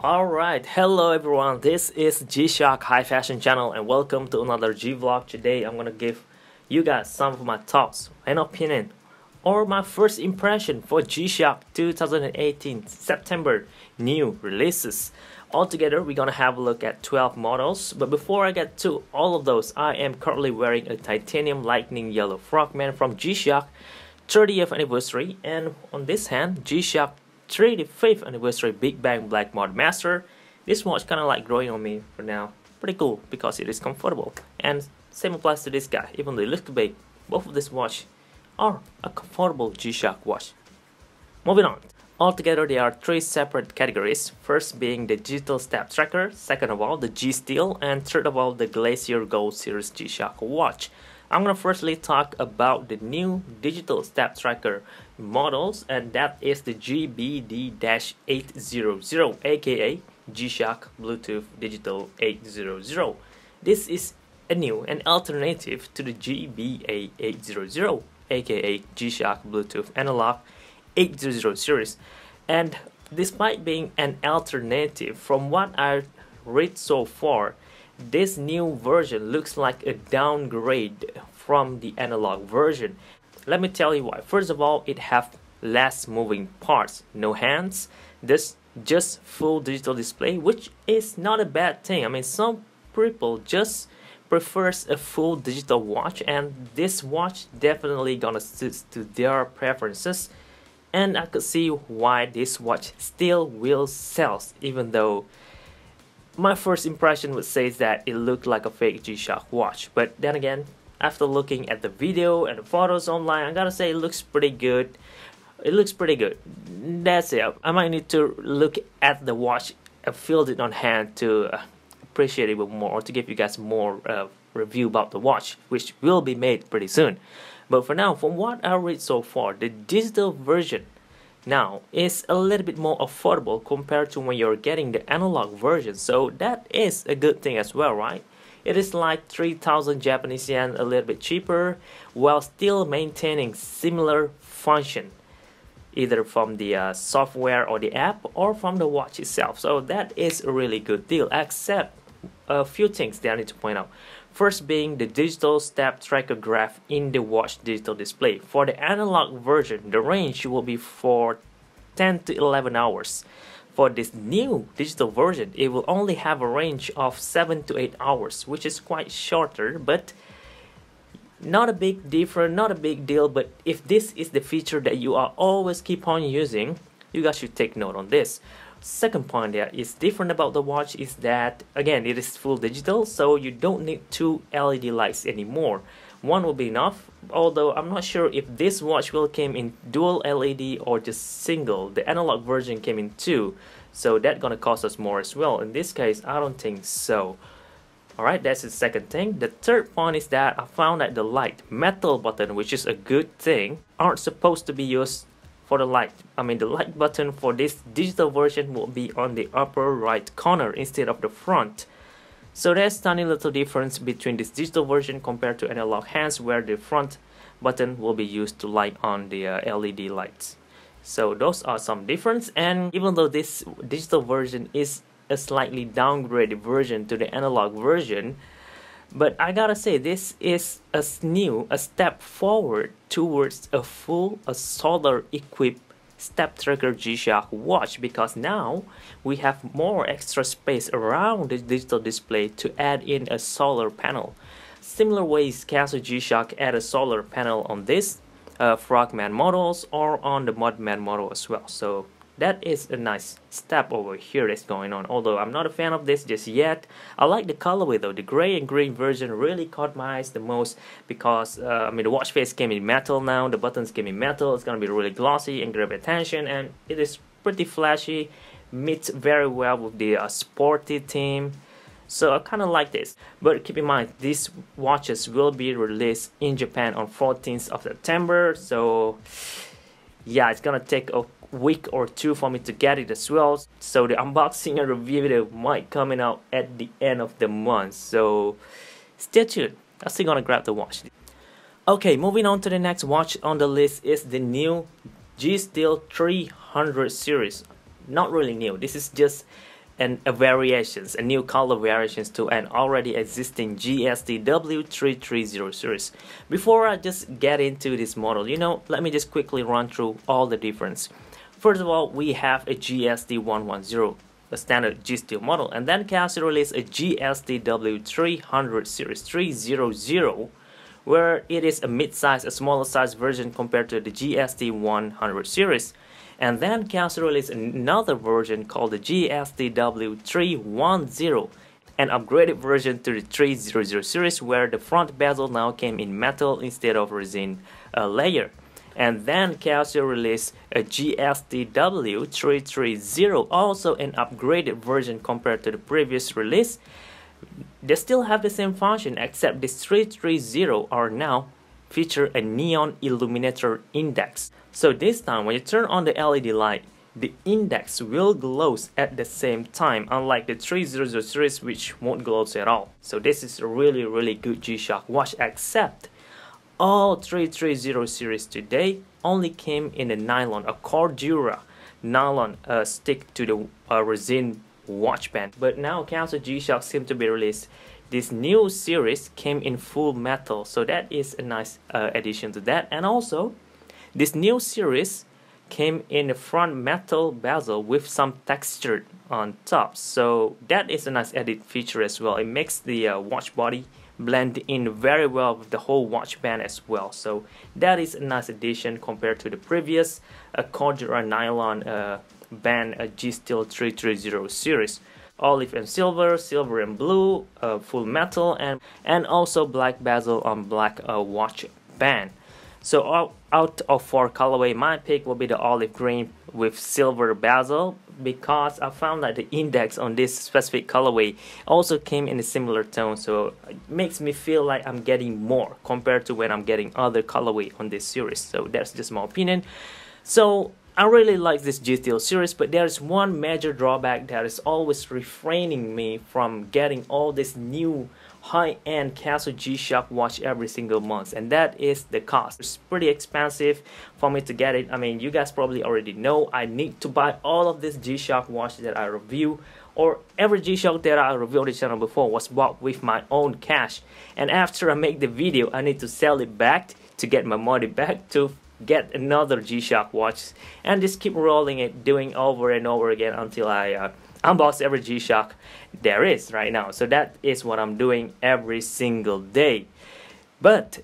Alright, hello everyone, this is G-Shock High Fashion Channel and welcome to another G-Vlog. Today I'm gonna give you guys some of my thoughts and opinion or my first impression for G-Shock 2018 September new releases. Altogether we're gonna have a look at 12 models, but before I get to all of those, I am currently wearing a titanium lightning yellow frogman from G-Shock 30th anniversary, and on this hand G-Shock 35th anniversary Big Bang Black Mod Master. This watch kind of like growing on me for now. Pretty cool because it is comfortable, and same applies to this guy. Even though it looks big, both of these watches are a comfortable G-Shock watch. Moving on. Altogether there are three separate categories. First being the digital step tracker, second of all the G-Steel, and third of all the Glacier Gold Series G-Shock watch. I'm gonna firstly talk about the new digital step tracker models, and that is the GBD-800, aka G-Shock Bluetooth Digital 800. This is an alternative to the GBA-800, aka G-Shock Bluetooth Analog 800 series. And despite being an alternative, from what I read so far, this new version looks like a downgrade from the analog version. Let me tell you why. First of all, it has less moving parts, no hands, this just full digital display, which is not a bad thing. I mean, some people just prefers a full digital watch, and this watch definitely gonna suit to their preferences, and I could see why this watch still will sell, even though my first impression would say that it looked like a fake G-Shock watch. But then again, after looking at the video and the photos online, I gotta say it looks pretty good. It looks pretty good. That's it. I might need to look at the watch and feel it on hand to appreciate it a bit more, or to give you guys more review about the watch, which will be made pretty soon. But for now, from what I read so far, the digital version now is a little bit more affordable compared to when you're getting the analog version, so that is a good thing as well, right? It is like 3,000 Japanese yen, a little bit cheaper, while still maintaining similar function, either from the software or the app or from the watch itself. So that is a really good deal, except a few things that I need to point out. First being the digital step tracker graph in the watch digital display. For the analog version, the range will be for 10 to 11 hours. For this new digital version, it will only have a range of 7 to 8 hours, which is quite shorter, but not a big difference, not a big deal. But if this is the feature that you are always keep on using, you guys should take note on this. Second point that is different about the watch is that, again, it is full digital, so you don't need two LED lights anymore. One will be enough, although I'm not sure if this watch will come in dual LED or just single. The analog version came in two, so that's gonna cost us more as well. In this case, I don't think so. Alright, that's the second thing. The third point is that I found that the light metal button, which is a good thing, aren't supposed to be used for the light. I mean, the light button for this digital version will be on the upper right corner instead of the front. So there's a tiny little difference between this digital version compared to analog hands, where the front button will be used to light on the LED lights. So those are some difference, and even though this digital version is a slightly downgraded version to the analog version, but I gotta say, this is a step forward towards a full solar equipped step tracker G-Shock watch, because now we have more extra space around the digital display to add in a solar panel. Similar ways Casio G-Shock add a solar panel on this Frogman models or on the Mudman model as well. So that is a nice step over here that's going on, although I'm not a fan of this just yet. I like the colorway though. The gray and green version really caught my eyes the most, because I mean, the watch face came in metal now, the buttons came in metal. It's gonna be really glossy and grab attention, and it is pretty flashy, meets very well with the sporty theme. So I kind of like this, but keep in mind these watches will be released in Japan on 14th of September, so yeah, it's gonna take a week or two for me to get it as well. So the unboxing and review video might coming out at the end of the month, so stay tuned. I'm still gonna grab the watch. Okay, moving on to the next watch on the list is the new G-Steel 300 series. Not really new, this is just variations, a new color variations to an already existing GST-W330 series. Before I just get into this model, let me just quickly run through all the difference. First of all, we have a GST-110, a standard G-Steel model, and then Casio released a GST-W300 series 300, where it is a mid-size, a smaller size version compared to the GST-100 series. And then Casio released another version called the GST-W310, an upgraded version to the 300 series, where the front bezel now came in metal instead of resin layer. And then Casio released a GST-W330, also an upgraded version compared to the previous release. They still have the same function, except this 330 are now feature a neon illuminator index. So this time when you turn on the LED light, the index will glow at the same time, unlike the 300 series which won't glow at all. So this is a really good G-Shock watch, except all 330 series today only came in a nylon, a Cordura nylon stick to the resin watch band. But now Casio G-Shock seem to be released. This new series came in full metal, so that is a nice addition to that. And also, this new series came in a front metal bezel with some texture on top, so that is a nice added feature as well. It makes the watch body blend in very well with the whole watch band as well. So that is a nice addition compared to the previous Cordura nylon band G-Steel 330 series. Olive and silver, silver and blue, full metal, and also black bezel on black watch band. So out of 4 colorway, my pick will be the olive green with silver bezel, because I found that the index on this specific colorway also came in a similar tone, so it makes me feel like I'm getting more compared to when I'm getting other colorway on this series. So that's just my opinion. So I really like this G-Steel series, but there's one major drawback that is always refraining me from getting all this new high-end Casio G-Shock watch every single month, and that is the cost. It's pretty expensive for me to get it. I mean, you guys probably already know I need to buy all of this G-Shock watch that I review, or every G-Shock that I reviewed on the channel before was bought with my own cash, and after I make the video I need to sell it back to get my money back to get another G-Shock watch, and just keep rolling it, doing over and over again until I unbox every G-Shock there is right now. So that is what I'm doing every single day. But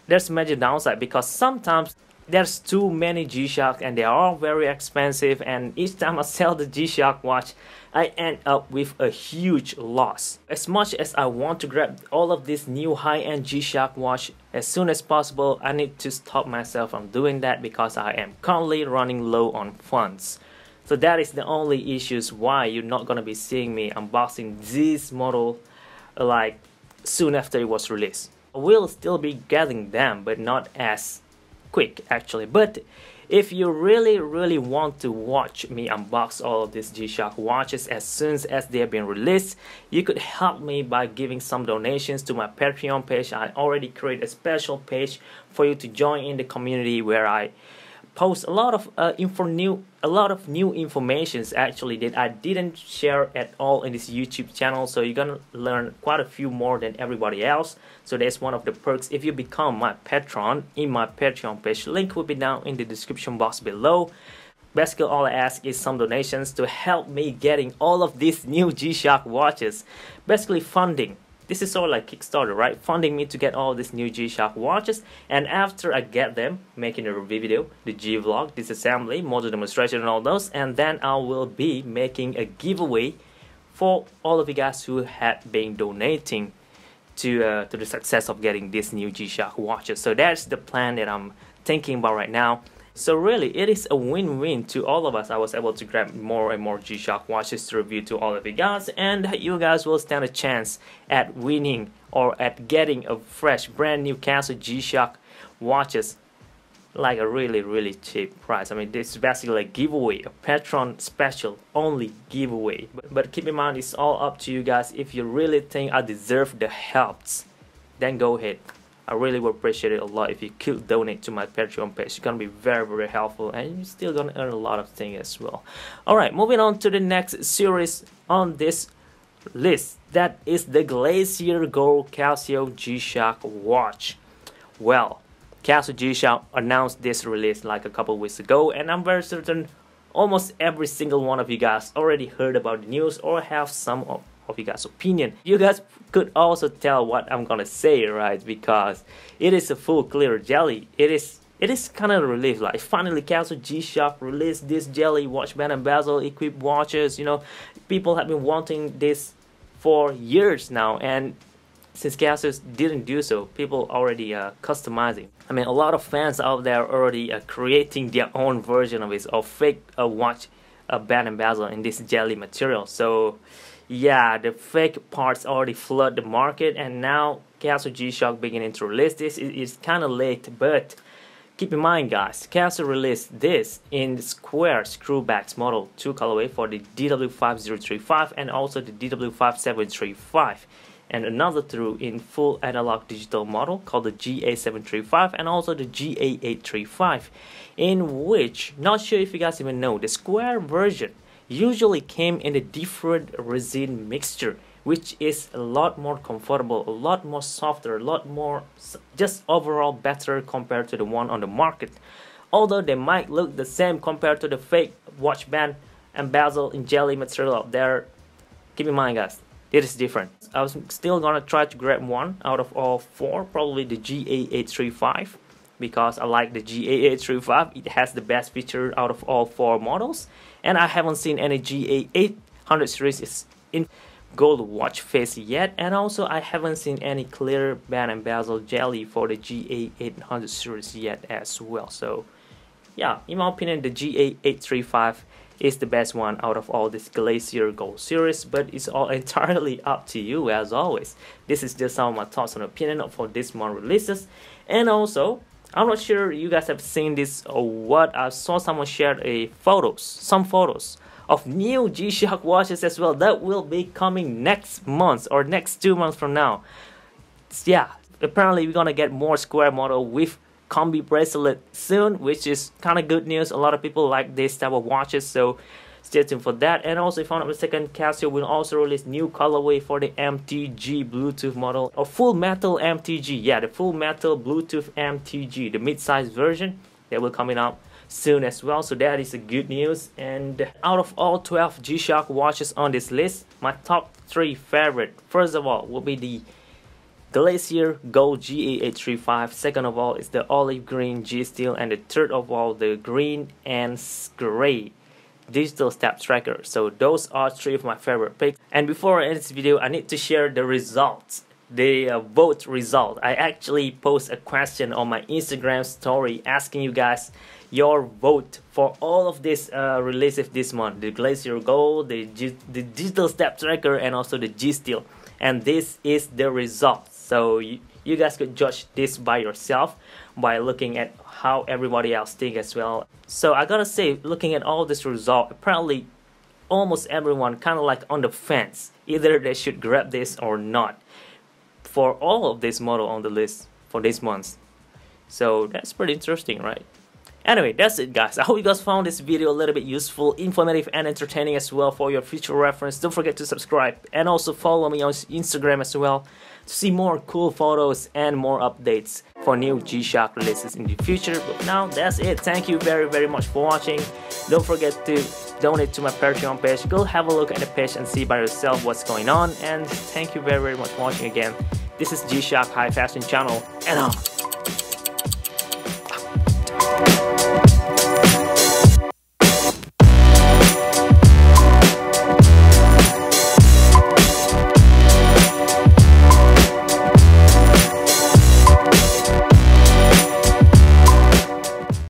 there's a major downside, because sometimes there's too many G-Shock and they are all very expensive, and each time I sell the G-Shock watch I end up with a huge loss. As much as I want to grab all of this new high-end G-Shock watch as soon as possible, I need to stop myself from doing that because I am currently running low on funds. So that is the only issues why you're not gonna be seeing me unboxing this model like soon after it was released. I will still be getting them, but not as quick actually. But if you really want to watch me unbox all of these G-Shock watches as soon as they have been released, you could help me by giving some donations to my Patreon page. I already created a special page for you to join in the community where I post a lot of new informations actually that I didn't share at all in this YouTube channel. So you're gonna learn quite a few more than everybody else. So that's one of the perks if you become my patron in my Patreon page. Link will be down in the description box below. Basically all I ask is some donations to help me getting all of these new G-Shock watches. Basically funding. This is sort of like Kickstarter, right? Funding me to get all these new G-Shock watches, and after I get them, making a review video, the G-Vlog, disassembly, model demonstration and all those, and then I will be making a giveaway for all of you guys who had been donating to the success of getting these new G-Shock watches. So that's the plan that I'm thinking about right now. So really, it is a win-win to all of us. I was able to grab more and more G-Shock watches to review to all of you guys, and you guys will stand a chance at winning or at getting a fresh, brand new Casio G-Shock watches like a really cheap price. I mean, this is basically a giveaway, a Patreon special only giveaway. But keep in mind, it's all up to you guys. If you really think I deserve the helps, then go ahead. I really would appreciate it a lot if you could donate to my Patreon page. It's gonna be very helpful, and you're still gonna earn a lot of things as well. Alright, moving on to the next series on this list. That is the Glacier Gold Casio G-Shock watch. Well, Casio G-Shock announced this release like a couple weeks ago, and I'm very certain almost every single one of you guys already heard about the news or have some of you guys' opinion. You guys could also tell what I'm gonna say, right? Because it is a full clear jelly. It is kind of a relief. Like finally Casio G-Shock released this jelly watch band and bezel equipped watches. You know, people have been wanting this for years now, and since Casio didn't do so, people already customizing. I mean, a lot of fans out there already creating their own version of it, or fake watch band and bezel in this jelly material. So yeah, the fake parts already flood the market, and now Casio G-Shock beginning to release this. It's kind of late, but keep in mind guys, Casio released this in the square screwbacks model, 2 colorway for the DW5035 and also the DW5735, and another through in full analog digital model called the GA735 and also the GA835, in which, not sure if you guys even know, the square version usually came in a different resin mixture, which is a lot more comfortable, a lot more softer, a lot more just overall better compared to the one on the market. Although they might look the same compared to the fake watch band and bezel in jelly material out there, keep in mind guys, it is different. I was still gonna try to grab one out of all four, probably the GA835, because I like the GA835. It has the best feature out of all four models, and I haven't seen any GA800 series in gold watch face yet, and also I haven't seen any clear band and bezel jelly for the GA800 series yet as well. So yeah, in my opinion, the GA835 is the best one out of all this Glacier Gold series, but it's all entirely up to you as always. This is just some of my thoughts and opinion for this month releases. And also, I'm not sure you guys have seen this or what. I saw someone shared some photos of new G-Shock watches as well that will be coming next month or next 2 months from now. Yeah, apparently we're gonna get more square model with combi bracelet soon, which is kind of good news. A lot of people like this type of watches, so stay tuned for that. And also, if I'm not mistaken, Casio will also release new colorway for the MTG Bluetooth model, or full metal MTG. Yeah, the full metal Bluetooth MTG, the mid-size version that will coming out soon as well. So that is a good news. And out of all 12 G-Shock watches on this list, my top 3 favorite, first of all, will be the Glacier Gold GA835. Second of all is the olive green G-Steel, and the third of all the green and gray digital step tracker. So those are 3 of my favorite picks. And before I end this video, I need to share the results, the vote result. I actually post a question on my Instagram story asking you guys your vote for all of this releases this month, the Glacier Gold, the digital step tracker, and also the G-Steel. And this is the result. So you guys could judge this by yourself by looking at how everybody else thinks as well. So I gotta say, looking at all this result, apparently almost everyone kind of like on the fence, either they should grab this or not for all of this model on the list for this month. So that's pretty interesting, right? Anyway, that's it guys. I hope you guys found this video a little bit useful, informative, and entertaining as well for your future reference. Don't forget to subscribe and also follow me on Instagram as well to see more cool photos and more updates for new G-Shock releases in the future. But now that's it. Thank you very much for watching. Don't forget to donate to my Patreon page. Go have a look at the page and see by yourself what's going on. And thank you very much for watching again. This is G-Shock High Fashion Channel, and